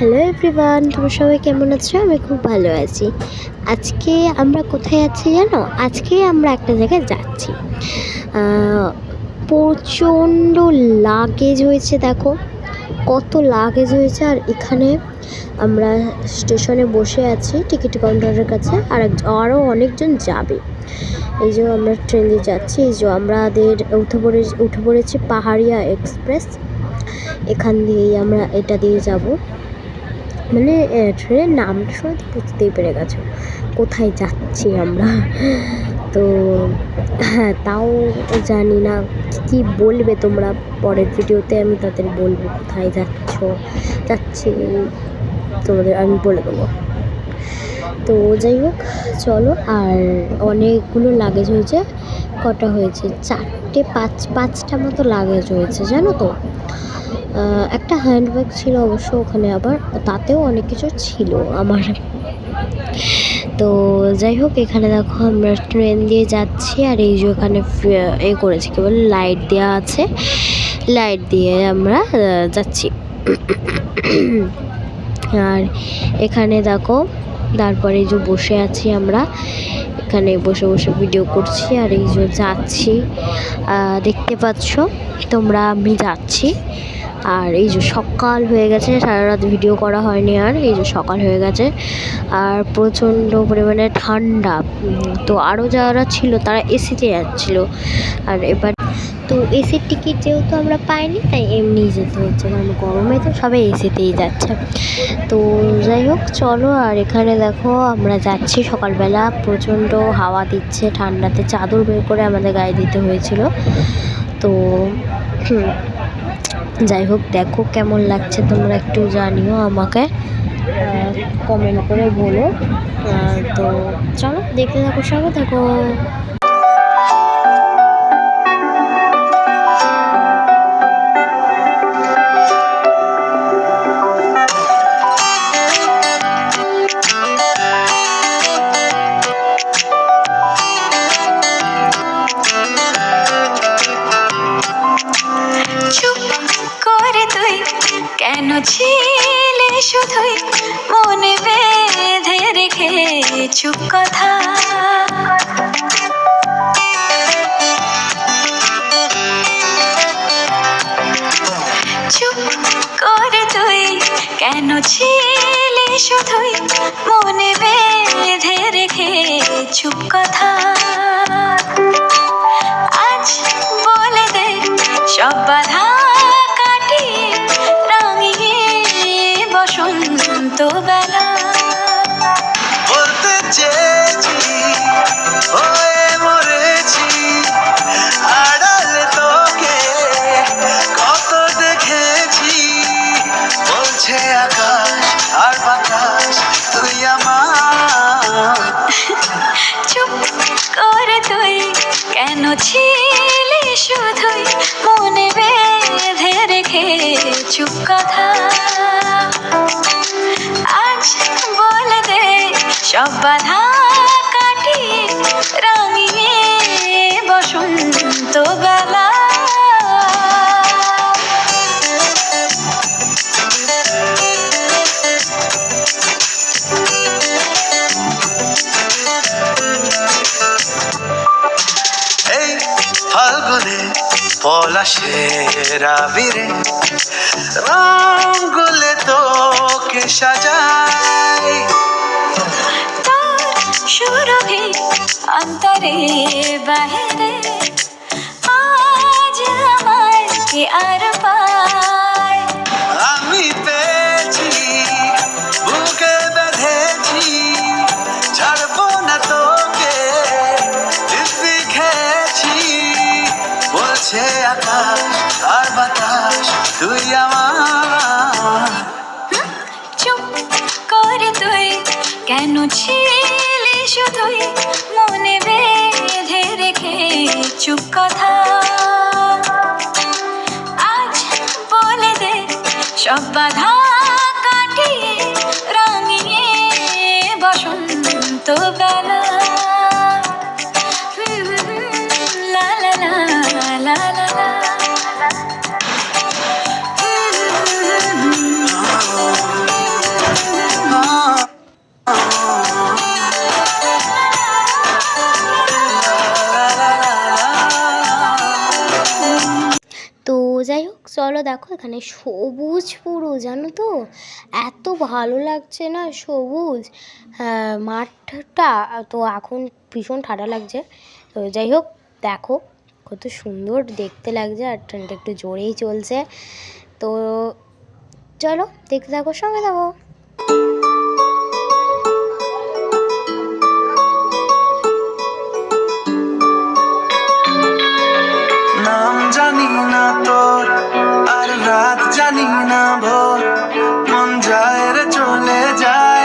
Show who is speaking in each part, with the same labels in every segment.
Speaker 1: Hello everyone, তোমরা সবাই কেমন আছো? আমি খুব ভালো আছি। আজকে আমরা কোথায় আছি জানো? আজকে আমরা একটা জায়গায় যাচ্ছি। প্রচণ্ড লাগেজ হয়েছে, দেখো কত লাগেজ হয়েছে। আর এখানে আমরা স্টেশনে বসে আছি টিকিট কাউন্টারের কাছে, আর আরও অনেকজন যাবে। এই যে আমরা ট্রেনে যাচ্ছি, এই যে আমাদের উঠে পড়েছি পাহাড়িয়া এক্সপ্রেস। এখান দিয়েই আমরা এটা দিয়ে যাব। মানে ট্রেনের নামটা শুনে তো বুঝতেই পেরে গেছো কোথায় যাচ্ছি আমরা। তো হ্যাঁ, তাও জানি না কি বলবে তোমরা, পরের ভিডিওতে আমি তাদের বলবো কোথায় যাচ্ছি তোমাদের আমি বলে দেবো। তো যাই হোক, চলো। আর অনেকগুলো লাগেজ হয়েছে। কটা হয়েছে? পাঁচটা মতো লাগেজ হয়েছে, জানো তো। একটা হ্যান্ডব্যাগ ছিল অবশ্য ওখানে, আবার তাতেও অনেক কিছু ছিল আমার। তো যাই হোক, এখানে দেখো আমরা ট্রেন দিয়ে যাচ্ছি, আর এই যে এখানে করেছি কি বলে লাইট দেওয়া আছে, লাইট দিয়ে আমরা যাচ্ছি। আর এখানে দেখো, তারপরে এই যে বসে আছি আমরা, এখানে বসে বসে ভিডিও করছি। আর এই যে যাচ্ছি, দেখতে পাচ্ছ তোমরা, আমি যাচ্ছি। আর এই যে সকাল হয়ে গেছে, সারা রাত ভিডিও করা হয়নি, আর এই যে সকাল হয়ে গেছে, আর প্রচণ্ড পরিমাণে ঠান্ডা। তো আরও যারা ছিল তারা এসিতে যাচ্ছিল। আর এবার তো এসির টিকিট যেহেতু আমরা পাইনি, তাই এমনিই যেতে হচ্ছে, কারণ গরমে তো সবাই এসিতেই যাচ্ছে। তো যাই হোক, চলো। আর এখানে দেখো আমরা যাচ্ছি সকালবেলা, প্রচণ্ড হাওয়া দিচ্ছে, ঠান্ডাতে চাদর বের করে আমাদের গায়ে দিতে হয়েছিল। তো যাই হোক, দেখো কেমন লাগছে তোমরা একটু জানিও আমাকে, কমেন্ট করে বলো। তো চলো, দেখতে থাকো, সঙ্গে থাকো।
Speaker 2: কেন ছিলে শুধুই মনে বেঁধে রেখে চুপ কথা, চুপ করে তুই কেন ছিলে শুধুই মনে বেঁধে রেখে চুপ কথা। আজ বলে দে সব বাধা কাটিয়ে রাঙিয়ে বসন্ত বেলা।
Speaker 3: বলতে চেয়েছি হয়ে মরেছি, আড়ালে তোকে কত দেখেছি। বলছে আকাশ আর বাতাস তুই আমার।
Speaker 2: চুপ করে তুই কেন ছিলি শুধুই মনে বেঁধে রেখে চুপ কথা। আজ বলে দে সব বাধা কাটিয়ে রাঙিয়ে বসন্ত বেলা।
Speaker 3: এই ফাল্গুনে পলাশের আবিরে রঙগুলে তোকে সাজাই।
Speaker 2: তোর সুরভি অন্তরে বাহিরে আজ আমার কি আর পায়।
Speaker 3: আমি পেয়েছি বুকে বেঁধেছি, ছাড়বো না তোকে দিব্যি খেয়েছি। বলছে আকাশ আর বাতাস তুই আমার।
Speaker 2: চুপ করে তুই কেন ছিলি শুধুই মনে বেঁধে রেখে চুপ কথা। আজ বলে দে সব বাধা কাটিয়ে রাঙিয়ে বসন্ত বেলা। লা লা লা লা লা লা।
Speaker 1: চলো দেখো এখানে সবুজ পুরো, জানো তো এত ভালো লাগছে না সবুজ মাঠটা। তো এখন ভীষণ ঠান্ডা লাগছে, তো যাই হোক দেখো কত সুন্দর দেখতে লাগছে, আর ট্রেনটা একটু জোরেই চলছে। তো চলো দেখতে থাকো, সঙ্গে থাকো।
Speaker 3: নাম জানি না তোর আর রাত জানি না ভোর, মন যায় রে চলে যায়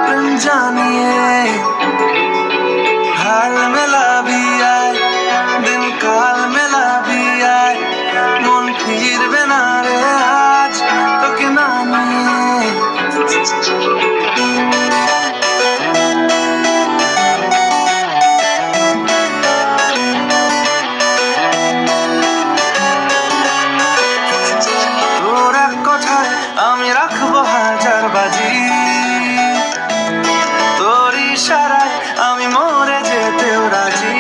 Speaker 3: প্রেম জানিয়ে। হাল মেলাবি আয়, দিন কাল মেলাবি আয়, মন ফিরবে না রে আজ তোকে না নিয়ে। তোর এক কথায় আমি রাখবো হাজার বাজি, তোর ইশারায় আমি মরে যেতেও রাজি।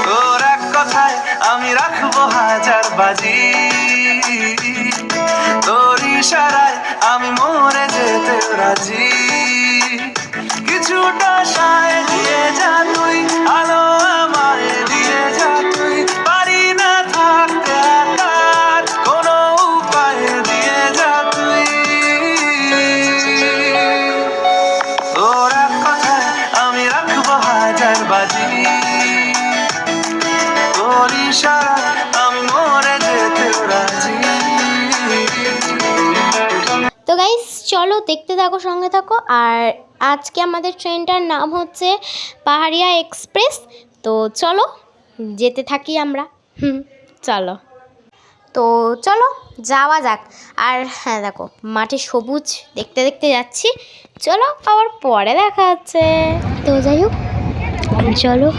Speaker 3: তোর এক কথায় আমি রাখবো হাজার বাজি, তোর ইশারায় আমি মরে যেতেও রাজি। কিছুটা সায় দিয়ে যা তুই, আলো আমায় দিয়ে যা তুই, পারি না থাকতে একা কোনো উপায় দিয়ে যা তুই। তোর এক কথায় আমি রাখবো হাজার বাজি, তোর ইশারায় আমি মরে যেতেও রাজি।
Speaker 1: তো গাইস চলো দেখতে থাকো, সঙ্গে থাকো। আর আজকে আমাদের ট্রেনটার নাম হচ্ছে পাহাড়িয়া এক্সপ্রেস। তো চলো যেতে থাকি আমরা, চলো। তো চলো যাওয়া যাক। আর হ্যাঁ দেখো মাঠে সবুজ দেখতে দেখতে যাচ্ছি, চলো আবার পরে দেখা হচ্ছে। তো যাই হোক চলো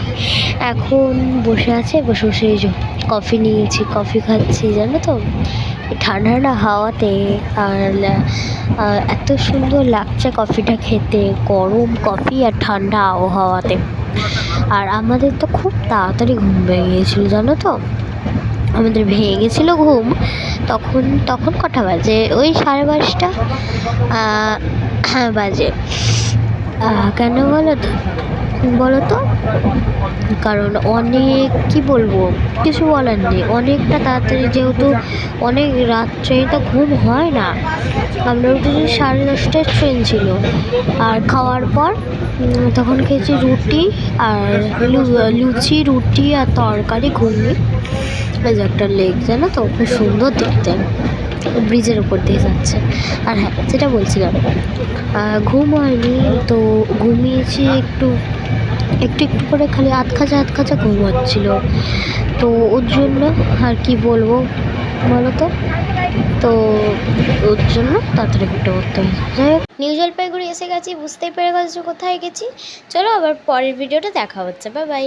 Speaker 1: এখন বসে আছে, বসে বসে এই যে কফি নিয়েছি, কফি খাচ্ছি, জানো তো ঠান্ডা ঠান্ডা হাওয়াতে। আর এত সুন্দর লাগছে কফিটা খেতে, গরম কফি আর ঠান্ডা আবহাওয়াতে। আর আমাদের তো খুব তাড়াতাড়ি ঘুম ভেঙে গিয়েছিলো, জানো তো আমাদের ভেঙে গেছিলো ঘুম। তখন কটা বাজে, ওই 12:30 হ্যাঁ বাজে। কেন বলো তো কারণ অনেক কি বলবো, কিছু বলার নেই, অনেকটা তাড়াতাড়ি যেহেতু অনেক রাত্রে তো ঘুম হয় না। আমরা উঠেছি 10:30টায়, ট্রেন ছিল। আর খাওয়ার পর তখন খেয়েছি রুটি আর লুচি, রুটি আর তরকারি, ঘুগনি। এই যে একটা লেক, জানো তো খুব সুন্দর দেখতে, ব্রিজের উপর দিয়ে যাচ্ছে। আর হ্যাঁ যেটা বলছিলাম, ঘুম হয়নি, তো ঘুমিয়েছি একটু একটু করে, খালি আধ খাঁচা ঘুম হচ্ছিল। তো ওর জন্য আর কি বলবো বলো তো ওর জন্য তাড়াতাড়ি ঘুরতে করতে হয়েছে। যাই হোক নিউ জলপাইগুড়ি এসে গেছি, বুঝতেই পেরে গেছো কোথায় গেছি। চলো আবার পরের ভিডিওটা দেখা হচ্ছে, বাই বাই।